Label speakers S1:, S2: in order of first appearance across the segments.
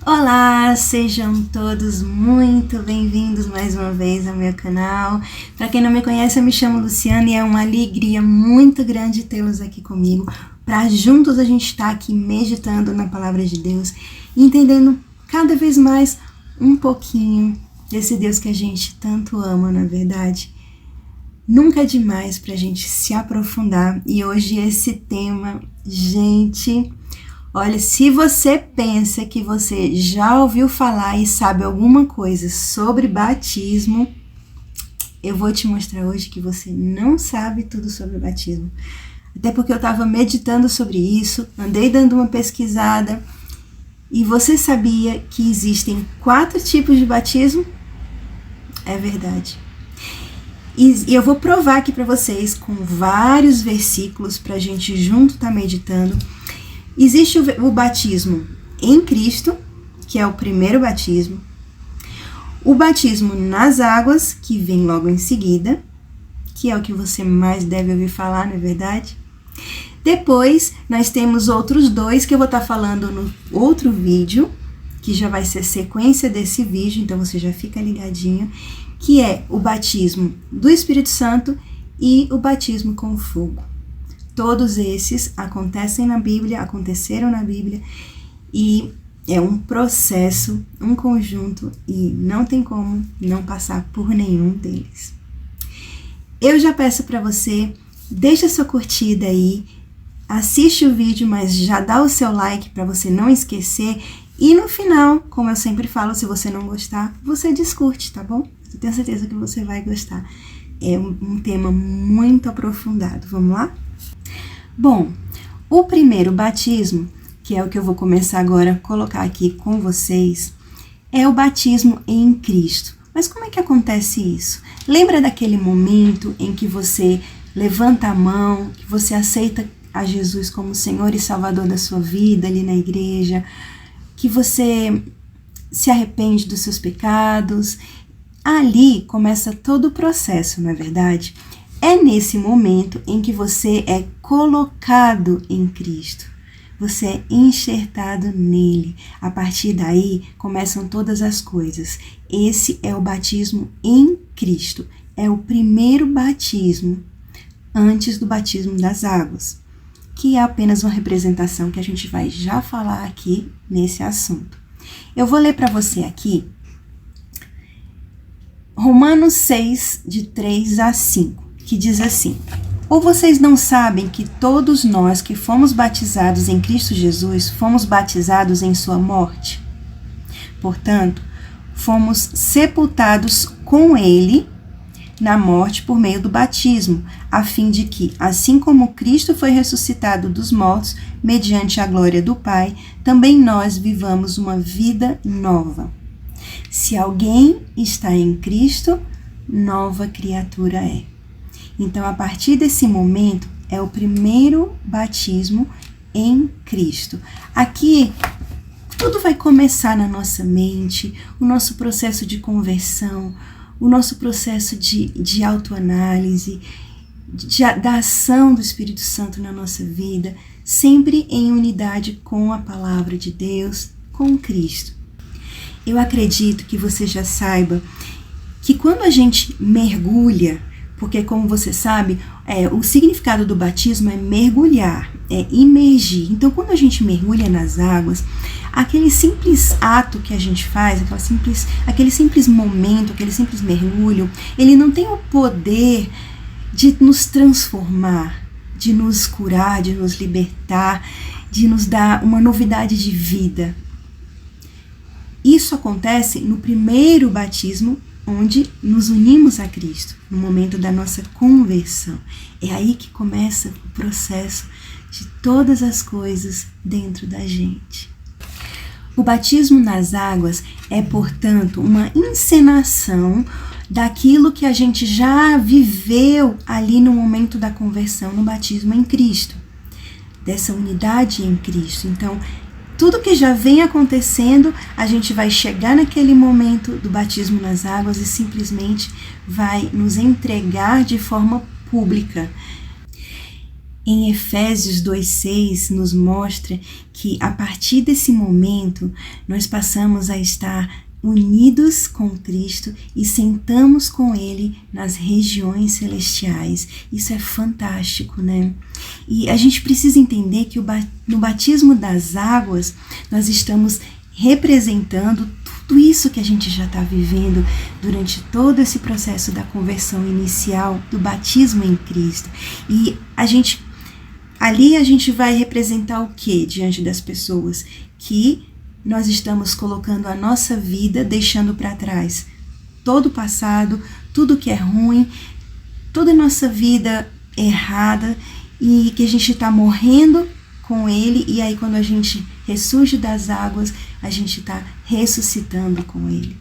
S1: Olá, sejam todos muito bem-vindos mais uma vez ao meu canal. Para quem não me conhece, eu me chamo Luciana e é uma alegria muito grande tê-los aqui comigo, para juntos a gente estar aqui meditando na palavra de Deus, entendendo cada vez mais um pouquinho desse Deus que a gente tanto ama, na verdade. Nunca é demais para a gente se aprofundar e hoje esse tema, gente... Olha, se você pensa que você já ouviu falar e sabe alguma coisa sobre batismo, eu vou te mostrar hoje que você não sabe tudo sobre batismo. Até porque eu estava meditando sobre isso, andei dando uma pesquisada, e você sabia que existem 4 tipos de batismo? É verdade. E eu vou provar aqui para vocês com vários versículos para a gente junto estar meditando. Existe o batismo em Cristo, que é o primeiro batismo. O batismo nas águas, que vem logo em seguida, que é o que você mais deve ouvir falar, não é verdade? Depois, nós temos outros 2 que eu vou estar falando no outro vídeo, que já vai ser sequência desse vídeo, então você já fica ligadinho, que é o batismo do Espírito Santo e o batismo com fogo. Todos esses aconteceram na Bíblia e é um processo, um conjunto e não tem como não passar por nenhum deles. Eu já peço para você, deixa sua curtida aí, assiste o vídeo, mas já dá o seu like para você não esquecer e no final, como eu sempre falo, se você não gostar, você descurte, tá bom? Eu tenho certeza que você vai gostar. É um tema muito aprofundado, vamos lá? Bom, o primeiro batismo, que é o que eu vou começar agora a colocar aqui com vocês, é o batismo em Cristo. Mas como é que acontece isso? Lembra daquele momento em que você levanta a mão, que você aceita a Jesus como Senhor e Salvador da sua vida ali na igreja, que você se arrepende dos seus pecados? Ali começa todo o processo, não é verdade? É nesse momento em que você é colocado em Cristo. Você é enxertado nele. A partir daí começam todas as coisas. Esse é o batismo em Cristo. É o primeiro batismo antes do batismo das águas, que é apenas uma representação que a gente vai já falar aqui nesse assunto. Eu vou ler para você aqui Romanos 6, de 3 a 5. Que diz assim: ou vocês não sabem que todos nós que fomos batizados em Cristo Jesus, fomos batizados em sua morte? Portanto, fomos sepultados com ele na morte por meio do batismo, a fim de que, assim como Cristo foi ressuscitado dos mortos, mediante a glória do Pai, também nós vivamos uma vida nova. Se alguém está em Cristo, nova criatura é. Então, a partir desse momento, é o primeiro batismo em Cristo. Aqui, tudo vai começar na nossa mente, o nosso processo de conversão, o nosso processo de autoanálise, da ação do Espírito Santo na nossa vida, sempre em unidade com a palavra de Deus, com Cristo. Eu acredito que você já saiba que quando a gente mergulha, porque, como você sabe, o significado do batismo é mergulhar, é imergir. Então, quando a gente mergulha nas águas, aquele simples ato que a gente faz, aquele simples momento, aquele simples mergulho, ele não tem o poder de nos transformar, de nos curar, de nos libertar, de nos dar uma novidade de vida. Isso acontece no primeiro batismo, onde nos unimos a Cristo, no momento da nossa conversão. É aí que começa o processo de todas as coisas dentro da gente. O batismo nas águas é, portanto, uma encenação daquilo que a gente já viveu ali no momento da conversão, no batismo em Cristo, dessa unidade em Cristo. Então, tudo que já vem acontecendo, a gente vai chegar naquele momento do batismo nas águas e simplesmente vai nos entregar de forma pública. Em Efésios 2,6 nos mostra que a partir desse momento nós passamos a estar unidos com Cristo e sentamos com Ele nas regiões celestiais. Isso é fantástico, né? E a gente precisa entender que no batismo das águas nós estamos representando tudo isso que a gente já está vivendo durante todo esse processo da conversão inicial, do batismo em Cristo. E ali a gente vai representar o que diante das pessoas? Que nós estamos colocando a nossa vida, deixando para trás todo o passado, tudo que é ruim, toda a nossa vida errada, e que a gente está morrendo com Ele, e aí quando a gente ressurge das águas, a gente está ressuscitando com Ele.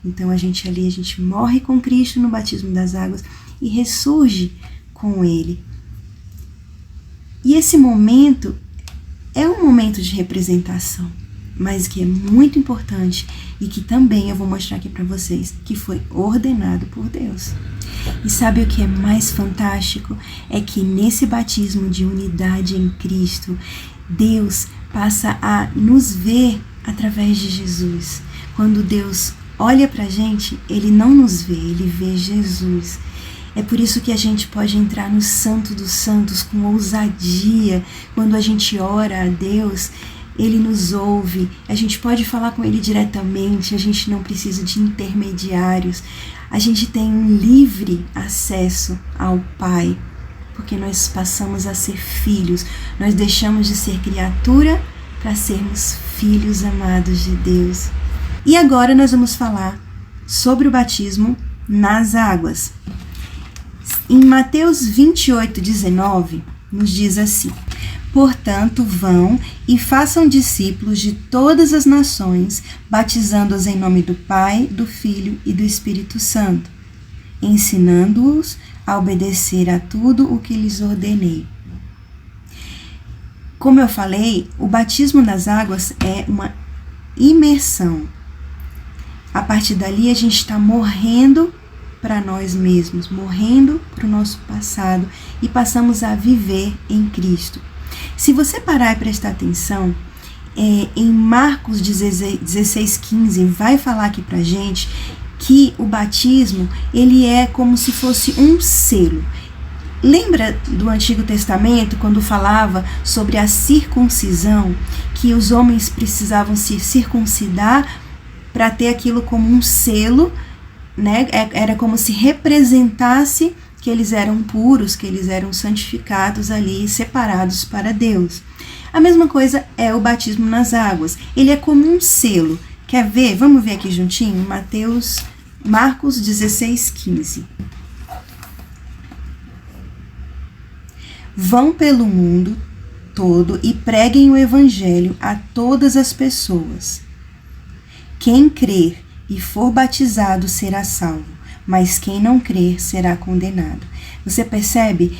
S1: Então a gente morre com Cristo no batismo das águas e ressurge com Ele. E esse momento é um momento de representação, mas que é muito importante e que também eu vou mostrar aqui para vocês, que foi ordenado por Deus. E sabe o que é mais fantástico? É que nesse batismo de unidade em Cristo, Deus passa a nos ver através de Jesus. Quando Deus olha para a gente, Ele não nos vê, Ele vê Jesus. É por isso que a gente pode entrar no Santo dos Santos com ousadia. Quando a gente ora a Deus, Ele nos ouve, a gente pode falar com Ele diretamente, a gente não precisa de intermediários. A gente tem um livre acesso ao Pai, porque nós passamos a ser filhos. Nós deixamos de ser criatura para sermos filhos amados de Deus. E agora nós vamos falar sobre o batismo nas águas. Em Mateus 28:19, nos diz assim: portanto, vão e façam discípulos de todas as nações, batizando-os em nome do Pai, do Filho e do Espírito Santo, ensinando-os a obedecer a tudo o que lhes ordenei. Como eu falei, o batismo nas águas é uma imersão. A partir dali a gente está morrendo para nós mesmos, morrendo para o nosso passado e passamos a viver em Cristo. Se você parar e prestar atenção, em Marcos 16:15 vai falar aqui pra gente que o batismo ele é como se fosse um selo. Lembra do Antigo Testamento quando falava sobre a circuncisão, que os homens precisavam se circuncidar para ter aquilo como um selo, né? Era como se representasse que eles eram puros, que eles eram santificados ali, separados para Deus. A mesma coisa é o batismo nas águas. Ele é como um selo. Quer ver? Vamos ver aqui juntinho? Marcos 16:15. Vão pelo mundo todo e preguem o evangelho a todas as pessoas. Quem crer e for batizado será salvo, mas quem não crer será condenado. Você percebe?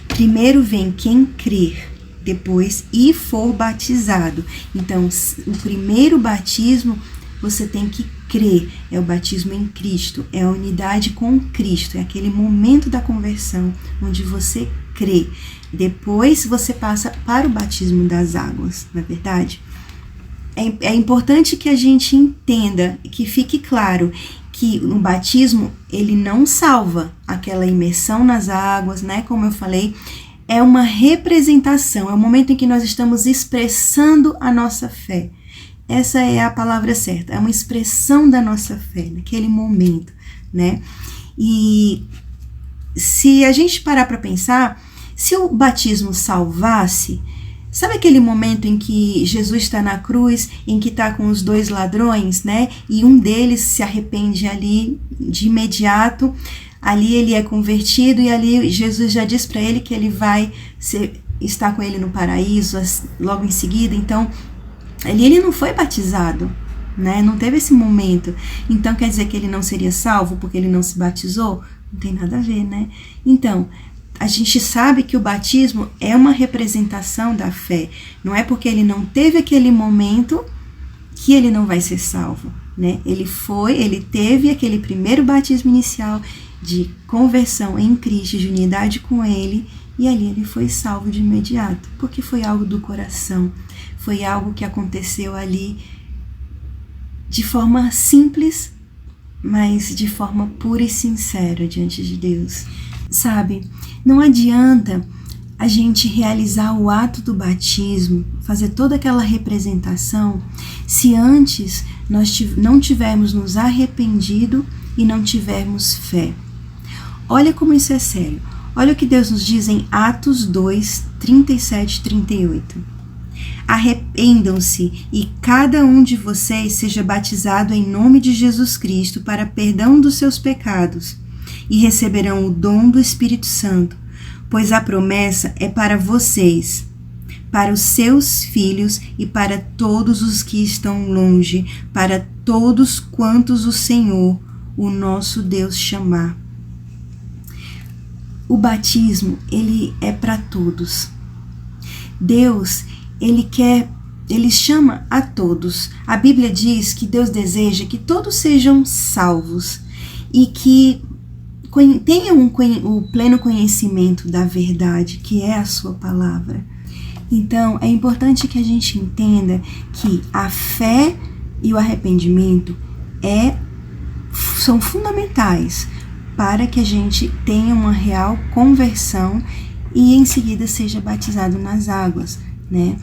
S1: Primeiro vem quem crer, depois e for batizado. Então, o primeiro batismo você tem que crer, é o batismo em Cristo, é a unidade com Cristo, é aquele momento da conversão onde você crê. Depois você passa para o batismo das águas, não é verdade? É importante que a gente entenda, que fique claro que no batismo ele não salva aquela imersão nas águas, né? Como eu falei, é uma representação, é o momento em que nós estamos expressando a nossa fé. Essa é a palavra certa, é uma expressão da nossa fé naquele momento, né? E se a gente parar para pensar, se o batismo salvasse, sabe aquele momento em que Jesus está na cruz, em que está com os dois ladrões, né? E um deles se arrepende ali de imediato, ali ele é convertido e ali Jesus já diz para ele que ele vai estar com ele no paraíso logo em seguida. Então, ele não foi batizado, né? Não teve esse momento. Então, quer dizer que ele não seria salvo porque ele não se batizou? Não tem nada a ver, né? Então, a gente sabe que o batismo é uma representação da fé. Não é porque ele não teve aquele momento que ele não vai ser salvo, né? Ele teve aquele primeiro batismo inicial de conversão em Cristo, de unidade com Ele, E ali ele foi salvo de imediato, porque foi algo do coração, foi algo que aconteceu ali de forma simples, mas de forma pura e sincera diante de Deus. Sabe, não adianta a gente realizar o ato do batismo, fazer toda aquela representação, se antes nós não tivermos nos arrependido e não tivermos fé. Olha como isso é sério. Olha o que Deus nos diz em Atos 2, 37 e 38. Arrependam-se e cada um de vocês seja batizado em nome de Jesus Cristo para perdão dos seus pecados e receberão o dom do Espírito Santo, pois a promessa é para vocês, para os seus filhos e para todos os que estão longe, para todos quantos o Senhor, o nosso Deus, chamar. O batismo, ele é para todos. Deus, ele chama a todos. A Bíblia diz que Deus deseja que todos sejam salvos e que tenham o pleno conhecimento da verdade, que é a sua palavra. Então, é importante que a gente entenda que a fé e o arrependimento são fundamentais para que a gente tenha uma real conversão e em seguida seja batizado nas águas, né?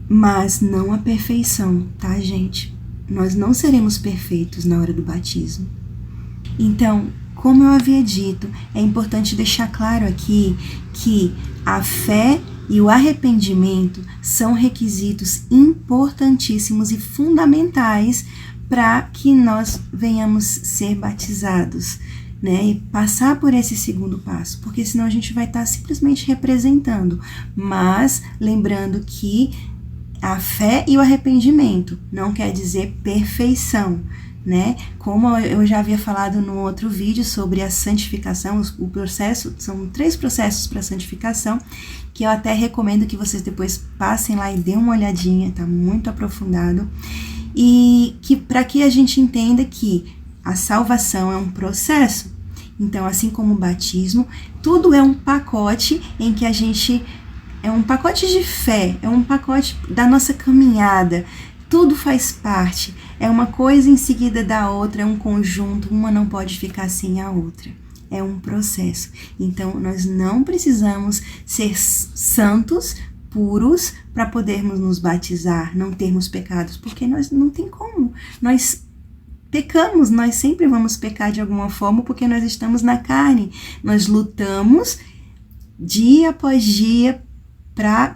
S1: Mas não a perfeição, tá, gente? Nós não seremos perfeitos na hora do batismo. Então, como eu havia dito, é importante deixar claro aqui que a fé e o arrependimento são requisitos importantíssimos e fundamentais para que nós venhamos ser batizados, né? E passar por esse segundo passo, porque senão a gente vai estar simplesmente representando. Mas lembrando que a fé e o arrependimento não quer dizer perfeição, né? Como eu já havia falado no outro vídeo sobre a santificação, o processo, são 3 processos para santificação, que eu até recomendo que vocês depois passem lá e dêem uma olhadinha, tá muito aprofundado, e que para que a gente entenda que a salvação é um processo. Então, assim como o batismo, tudo é um pacote em que a gente é um pacote de fé, é um pacote da nossa caminhada. Tudo faz parte, é uma coisa em seguida da outra, é um conjunto, uma não pode ficar sem a outra. É um processo. Então, nós não precisamos ser santos, puros, para podermos nos batizar, não termos pecados, porque nós não tem como. Nós pecamos, nós sempre vamos pecar de alguma forma, porque nós estamos na carne. Nós lutamos dia após dia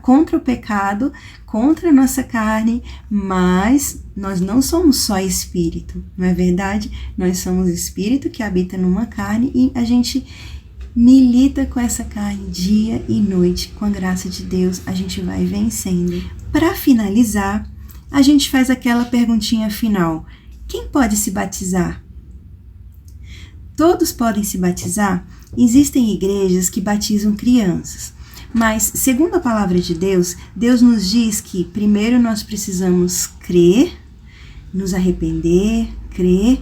S1: contra o pecado, contra a nossa carne, mas nós não somos só espírito, não é verdade? Nós somos espírito que habita numa carne e a gente milita com essa carne dia e noite. Com a graça de Deus, a gente vai vencendo. Para finalizar, a gente faz aquela perguntinha final: quem pode se batizar? Todos podem se batizar? Existem igrejas que batizam crianças. Mas, segundo a palavra de Deus, Deus nos diz que primeiro nós precisamos crer, nos arrepender, crer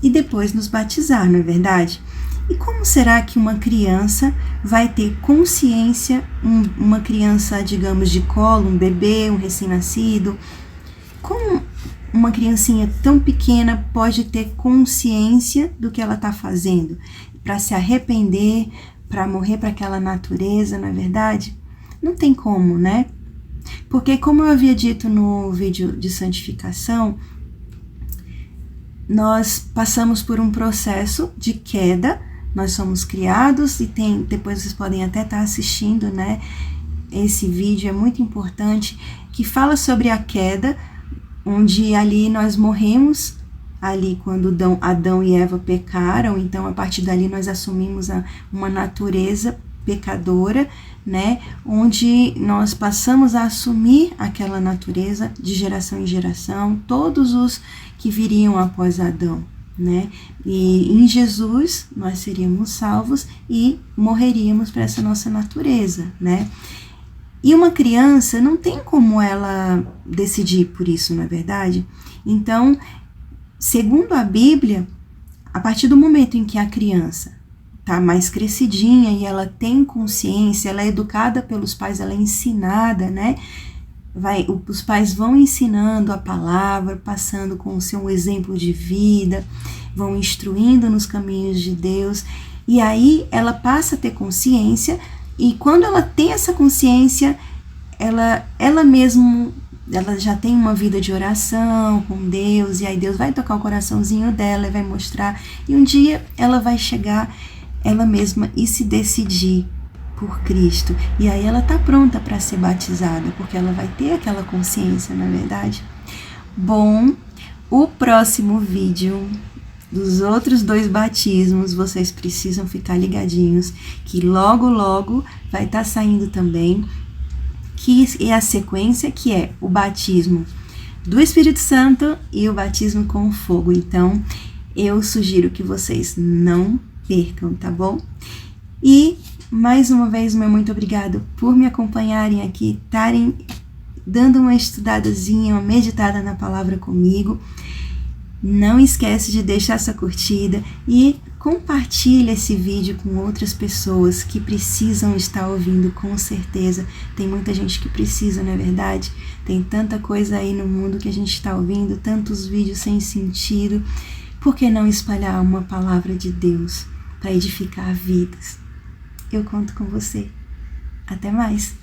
S1: e depois nos batizar, não é verdade? E como será que uma criança vai ter consciência, uma criança, digamos, de colo, um bebê, um recém-nascido, como uma criancinha tão pequena pode ter consciência do que ela está fazendo, para se arrepender, para morrer para aquela natureza, não é verdade? Não tem como, né? Porque, como eu havia dito no vídeo de santificação, nós passamos por um processo de queda, nós somos criados e depois vocês podem até estar assistindo, né? Esse vídeo é muito importante, que fala sobre a queda, onde ali nós morremos, ali quando Adão e Eva pecaram. Então a partir dali nós assumimos uma natureza pecadora, né, onde nós passamos a assumir aquela natureza de geração em geração, todos os que viriam após Adão, né, e em Jesus nós seríamos salvos e morreríamos para essa nossa natureza, né. E uma criança não tem como ela decidir por isso, não é verdade? Então, segundo a Bíblia, a partir do momento em que a criança tá mais crescidinha e ela tem consciência, ela é educada pelos pais, ela é ensinada, né? Os pais vão ensinando a palavra, passando com o seu exemplo de vida, vão instruindo nos caminhos de Deus, e aí ela passa a ter consciência, e quando ela tem essa consciência, ela mesma, ela já tem uma vida de oração com Deus, e aí Deus vai tocar o coraçãozinho dela e vai mostrar, e um dia ela vai chegar ela mesma e se decidir por Cristo, e aí ela tá pronta para ser batizada, porque ela vai ter aquela consciência, na verdade. Bom, o próximo vídeo dos outros 2 batismos, vocês precisam ficar ligadinhos, que logo logo vai estar saindo também, que é a sequência, que é o batismo do Espírito Santo e o batismo com fogo. Então, eu sugiro que vocês não percam, tá bom? E, mais uma vez, meu muito obrigado por me acompanharem aqui, estarem dando uma estudadazinha, uma meditada na palavra comigo. Não esquece de deixar essa curtida e compartilha esse vídeo com outras pessoas que precisam estar ouvindo, com certeza. Tem muita gente que precisa, não é verdade? Tem tanta coisa aí no mundo que a gente está ouvindo, tantos vídeos sem sentido. Por que não espalhar uma palavra de Deus para edificar vidas? Eu conto com você. Até mais!